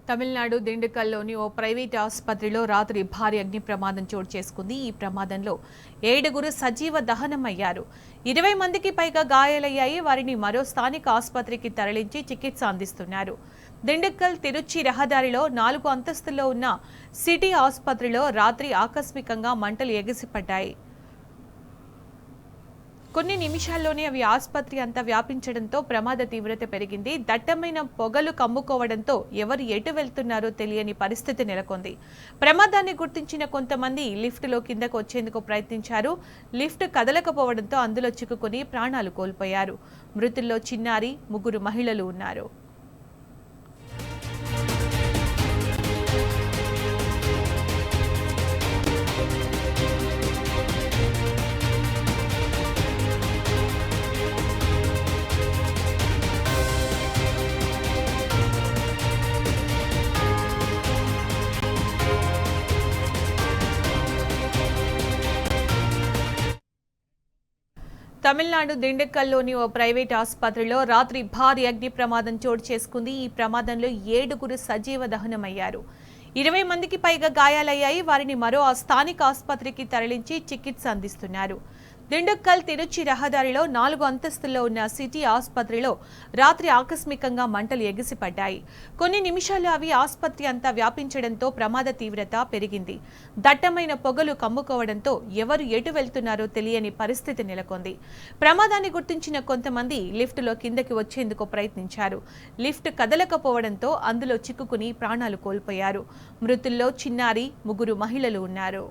తమిళనాడు దిండుకల్లోని ఓ private ఆసుపత్రిలో రాత్రి భారీ అగ్ని ప్రమాదం చోటు చేసుకుంది. ఈ ప్రమాదంలో 7గురు సజీవ దహనమయ్యారు. 20 మందికి పైగా గాయాలయ్యాయి. వారిని మరో స్థానిక ఆసుపత్రికి తరలించి చికిత్స అందిస్తున్నారు. దిండుకల్ తిరుచి రహదారిలో 4 అంతస్తుల్లో ఉన్న సిటీ ఆసుపత్రిలో రాత్రి ఆకస్మికంగా మంటలు ఎగిసిపడ్డాయి. కొన్ని నిమిషాల్లోనే అవి ఆసుపత్రి అంతా వ్యాపించడంతో ప్రమాద తీవ్రత పెరిగింది. దట్టమైన పొగలు కమ్ముకోవడంతో ఎవరు ఎటు వెళ్తున్నారో తెలియని పరిస్థితి నెలకొంది. ప్రమాదాన్ని గుర్తించిన కొంతమంది లిఫ్టులో కిందకు వచ్చేందుకు ప్రయత్నించారు. లిఫ్ట్ కదలకపోవడంతో అందులో చిక్కుకుని ప్రాణాలు కోల్పోయారు. మృతుల్లో చిన్నారి, 3 మహిళలు ఉన్నారు. తమిళనాడు దిండుకల్లోని ఓ ప్రైవేట్ ఆసుపత్రిలో రాత్రి భారీ అగ్ని ప్రమాదం చోటు చేసుకుంది. ఈ ప్రమాదంలో 7గురు సజీవ దహనమయ్యారు. 20 మందికి పైగా గాయాలయ్యాయి. వారిని మరో స్థానిక ఆసుపత్రికి తరలించి చికిత్స అందిస్తున్నారు. దిండుకల్ తిరుచి రహదారిలో 4 అంతస్తుల్లో ఉన్న సిటీ ఆసుపత్రిలో రాత్రి ఆకస్మికంగా మంటలు ఎగిసిపడ్డాయి. కొన్ని నిమిషాలు అవి ఆసుపత్రి అంతా వ్యాపించడంతో ప్రమాద తీవ్రత పెరిగింది. దట్టమైన పొగలు కమ్ముకోవడంతో ఎవరు ఎటు వెళ్తున్నారో తెలియని పరిస్థితి నెలకొంది. ప్రమాదాన్ని గుర్తించిన కొంతమంది లిఫ్టులో కిందకి వచ్చేందుకు ప్రయత్నించారు. లిఫ్ట్ కదలకపోవడంతో అందులో చిక్కుకుని ప్రాణాలు కోల్పోయారు. మృతుల్లో చిన్నారి, 3 మహిళలు ఉన్నారు.